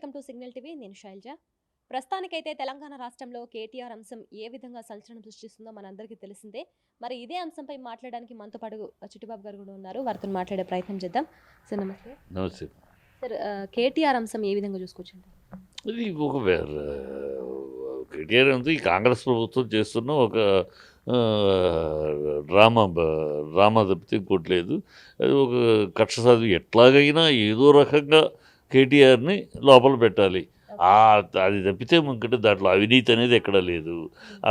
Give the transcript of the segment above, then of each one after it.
Welcome to signal TV. నేను శైలజ. ప్రస్తుతానికైతే తెలంగాణ రాష్ట్రంలో కేటీఆర్ అంశం ఏ విధంగా సంచలనం సృష్టిస్తుందో మనందరికీ తెలిసిందే. మరి ఇదే అంశంపై మాట్లాడడానికి మనతో పాటు చిట్టిబాబు గారు కూడా ఉన్నారు. వారితో మాట్లాడే ప్రయత్నం చేద్దాం. సార్ నమస్తే. నమస్తే. సార్ కేటీఆర్ అంశం ఏ విధంగా చూసుకోవచ్చు? ఇది ఒక కేటీఆర్ అంతా ఈ కాంగ్రెస్ ప్రభుత్వం చేస్తున్న ఒక డ్రామా డ్రామా తప్పితే ఇంకోటి లేదు. అది ఒక కక్ష సాధి ఎట్లాగైనా ఏదో రకంగా కేటీఆర్ని లోపల పెట్టాలి. అది తప్పితే ఇంకంటే దాంట్లో అవినీతి అనేది ఎక్కడా లేదు.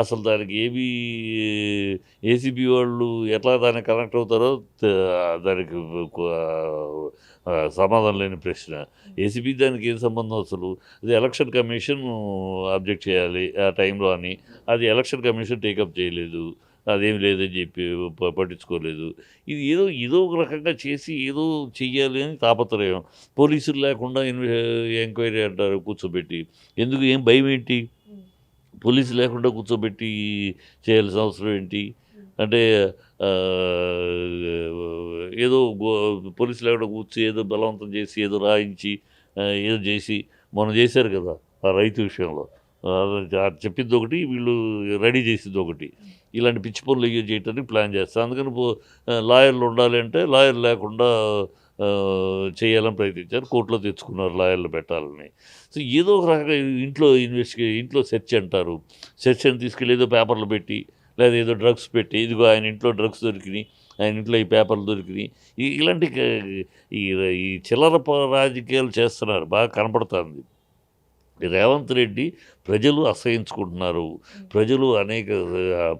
అసలు దానికి ఏబీ ఏసీబీ వాళ్ళు ఎట్లా దానికి కనెక్ట్ అవుతారో దానికి సమాధానం లేని ప్రశ్న. ఏసీబీ దానికి ఏం సంబంధం అసలు? అది ఎలక్షన్ కమిషన్ అబ్జెక్ట్ చేయాలి ఆ టైంలో అని. అది ఎలక్షన్ కమిషన్ టేకప్ చేయలేదు. అదేమి లేదని చెప్పి పట్టించుకోలేదు. ఇది ఏదో ఒక రకంగా చేసి ఏదో చెయ్యాలి అని తాపత్రయం. పోలీసులు లేకుండా ఎంక్వైరీ అంటారు కూర్చోబెట్టి. ఎందుకు? ఏం భయం ఏంటి? పోలీసు లేకుండా కూర్చోబెట్టి చేయాల్సిన అవసరం ఏంటి? అంటే ఏదో పోలీసు లేకుండా కూర్చి ఏదో బలవంతం చేసి ఏదో రాయించి ఏదో చేసి మొన్న చేశారు కదా ఆ రైతు విషయంలో. చెప్పింది ఒకటి, వీళ్ళు రెడీ చేసింది ఒకటి. ఇలాంటి పిచ్చి పనులు చేయటానికి ప్లాన్ చేస్తారు. అందుకని లాయర్లు ఉండాలి అంటే లాయర్ లేకుండా చేయాలని ప్రయత్నించారు. కోర్టులో తెచ్చుకున్నారు లాయర్లు పెట్టాలని. సో ఏదో ఒక రకంగా ఇంట్లో సెర్చ్ అంటారు. సెర్చ్ అని తీసుకెళ్ళి ఏదో పేపర్లు పెట్టి లేదా ఏదో డ్రగ్స్ పెట్టి, ఇదిగో ఆయన ఇంట్లో డ్రగ్స్ దొరికినాయి, ఆయన ఇంట్లో ఈ పేపర్లు దొరికినాయి, ఇలాంటి ఈ చిల్లర రాజకీయాలు చేస్తున్నారు. బాగా కనపడుతుంది. రేవంత్ రెడ్డి ప్రజలు అసహించుకుంటున్నారు. ప్రజలు అనేక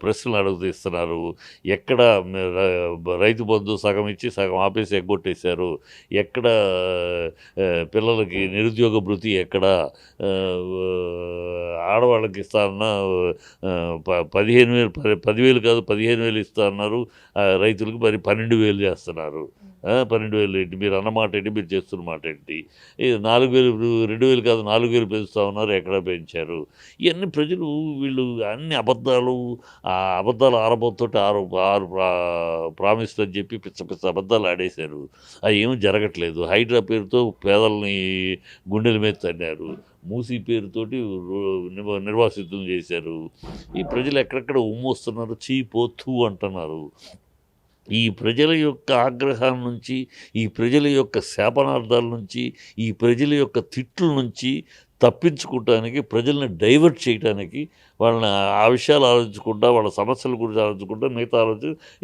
ప్రశ్నలు అడుగుతీస్తున్నారు. ఎక్కడ రైతు బంధు సగం ఇచ్చి సగం ఆపేసి ఎగ్గొట్టేశారు? ఎక్కడ పిల్లలకి నిరుద్యోగ భృతి? ఎక్కడ ఆడవాళ్ళకి ఇస్తారన్న 10,000 కాదు 15,000 ఇస్తా అన్నారు రైతులకు, మరి 12,000 చేస్తున్నారు. 12,000 ఏంటి? మీరు అన్నమాట ఏంటి? మీరు చేస్తున్న మాట ఏంటి? 4,000 2,000 కాదు 4,000 పెంచుతా ఉన్నారు. ఎక్కడ పెంచారు? ఇవన్నీ ప్రజలు వీళ్ళు అన్ని అబద్ధాలు ఆరబోతోటి ఆరు ప్రామిస్లు అని చెప్పి పిచ్చ అబద్ధాలు ఆడేశారు. అవి ఏమీ జరగట్లేదు. హైడ్రా పేరుతో పేదల్ని గుండెల మీద తన్నారు. మూసీ పేరుతోటి నిర్వాసితులు చేశారు. ఈ ప్రజలు ఎక్కడెక్కడ ఉమ్మొస్తున్నారు, చీపోతూ అంటున్నారు. ఈ ప్రజల యొక్క ఆగ్రహం నుంచి, ఈ ప్రజల యొక్క శాపనార్థాల నుంచి, ఈ ప్రజల యొక్క తిట్ల నుంచి తప్పించుకోవటానికి, ప్రజల్ని డైవర్ట్ చేయడానికి, వాళ్ళని ఆ విషయాలు ఆలోచించకుండా, వాళ్ళ సమస్యల గురించి ఆలోచించకుండా మిగతా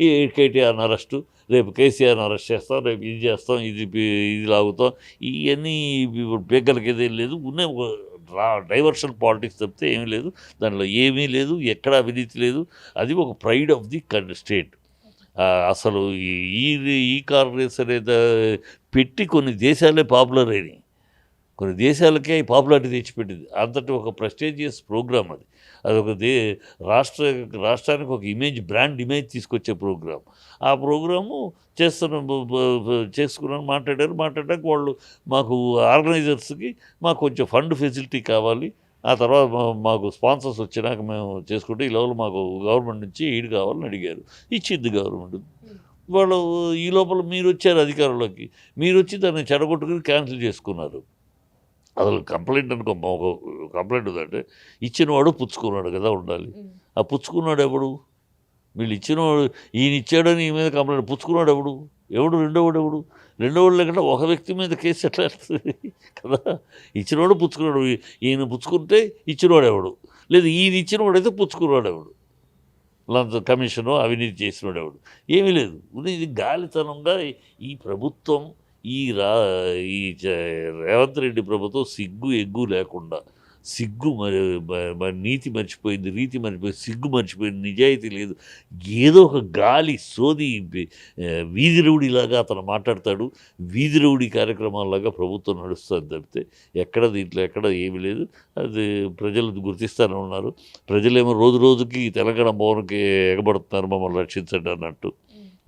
ఈ కేటీఆర్ని అరెస్టు, రేపు కేసీఆర్ని అరెస్ట్ చేస్తాం, రేపు ఇది చేస్తాం, ఇది లాగుతాం, ఇవన్నీ బేగలకి ఏదేం లేదు. ఉన్న డైవర్షన్ పాలిటిక్స్ తప్పితే ఏమీ లేదు. దానిలో ఏమీ లేదు. ఎక్కడ అవినీతి లేదు. అది ఒక ప్రైడ్ ఆఫ్ ది స్టేట్. అసలు ఈ కార్ రేస్ అనేది పెట్టి కొన్ని దేశాలే పాపులర్ అయినాయి. కొన్ని దేశాలకే పాపులారిటీ తెచ్చిపెట్టింది. అంతటి ఒక ప్రెస్టీజియస్ ప్రోగ్రామ్ అది. అదొక రాష్ట్రానికి ఒక బ్రాండ్ ఇమేజ్ తీసుకొచ్చే ప్రోగ్రాం. ఆ ప్రోగ్రాము మాట్లాడడానికి వాళ్ళు మాకు ఆర్గనైజర్స్కి మాకు కొంచెం ఫండ్ ఫెసిలిటీ కావాలి, ఆ తర్వాత మాకు స్పాన్సర్స్ వచ్చినాక మేము చేసుకుంటే ఈ లెవెల్ మాకు గవర్నమెంట్ నుంచి ఎయిడ్ కావాలని అడిగారు. ఇచ్చింది గవర్నమెంట్. వాళ్ళు ఈ లోపల మీరు వచ్చారు అధికారంలోకి, మీరు వచ్చి దాన్ని చెడగొట్టుకుని క్యాన్సిల్ చేసుకున్నారు. అసలు కంప్లైంట్ కంప్లైంట్ ఉందంటే ఇచ్చినవాడు పుచ్చుకున్నాడు కదా ఉండాలి. ఆ పుచ్చుకున్నాడు ఎవడు? వీళ్ళు ఇచ్చినవాడు, ఈయన ఇచ్చాడని ఈ మీద కంప్లైంట్. పుచ్చుకున్నాడు ఎవడు? రెండోవాడు లేకుండా ఒక వ్యక్తి మీద కేసు ఎట్లా వెళ్తుంది కదా? ఇచ్చినవాడు పుచ్చుకున్నాడు. ఈయన పుచ్చుకుంటే ఇచ్చినవాడు ఎవడు? లేదు ఈయన ఇచ్చినవాడైతే పుచ్చుకున్నాడు ఎవడు? లంచ కమిషను అవినీతి చేసినవాడు ఎవడు? ఏమీ లేదు. ఇది గాలితనంగా ఈ ప్రభుత్వం, ఈ రేవంత్ రెడ్డి ప్రభుత్వం సిగ్గు ఎగ్గు లేకుండా, నీతి మర్చిపోయింది, రీతి మర్చిపోయింది, సిగ్గు మర్చిపోయింది, నిజాయితీ లేదు. ఏదో ఒక గాలి సోది వీధి రౌడీలాగా అతను మాట్లాడతాడు. వీధి రౌడీ కార్యక్రమాలలాగా ప్రభుత్వం నడుస్తుంది తప్పితే దీంట్లో ఎక్కడ ఏమీ లేదు. అది ప్రజలు గుర్తిస్తూనే ఉన్నారు. ప్రజలేమో రోజుకి తెలంగాణ భవన్కి ఎగబడుతున్నారు మమ్మల్ని రక్షించండి అన్నట్టు.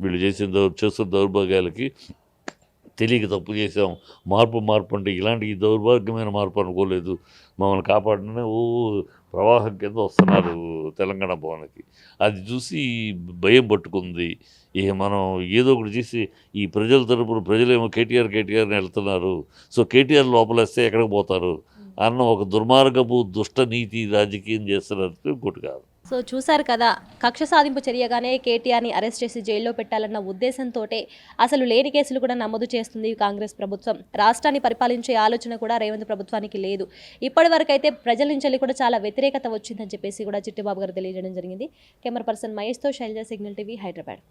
వీళ్ళు చేస్తున్న దౌర్భాగ్యాలకి తెలియక తప్పు చేసాం, మార్పు అంటే ఇలాంటి దౌర్భాగ్యమైన మార్పు అనుకోలేదు, మమ్మల్ని కాపాడినే ప్రవాహం కింద వస్తున్నారు తెలంగాణ భవన్కి. అది చూసి భయం పట్టుకుంది. ఇక మనం ఏదో ఒకటి చేసి ఈ ప్రజల తరపున ప్రజలేమో కేటీఆర్ని వెళ్తున్నారు. సో కేటీఆర్ లోపలేస్తే ఎక్కడికి పోతారు అన్న ఒక దుర్మార్గపు దుష్ట నీతి రాజకీయం చేస్తున్నారు, ఇంకోటి కాదు. సో చూశారు కదా, కక్ష సాధింపు చర్యగానే కేటీఆర్ని అరెస్ట్ చేసి జైల్లో పెట్టాలన్న ఉద్దేశంతో అసలు లేని కేసులు కూడా నమోదు చేస్తుంది కాంగ్రెస్ ప్రభుత్వం. రాష్ట్రాన్ని పరిపాలించే ఆలోచన కూడా రేవంత్ ప్రభుత్వానికి లేదు. ఇప్పటి వరకు అయితే ప్రజల నుంచి కూడా చాలా వ్యతిరేకత వచ్చిందని చెప్పేసి కూడా చిట్టిబాబు గారు తెలియజేయడం జరిగింది. కెమెరా పర్సన్ మహేష్తో శైలజ, సిగ్నల్ టీవీ, హైదరాబాద్.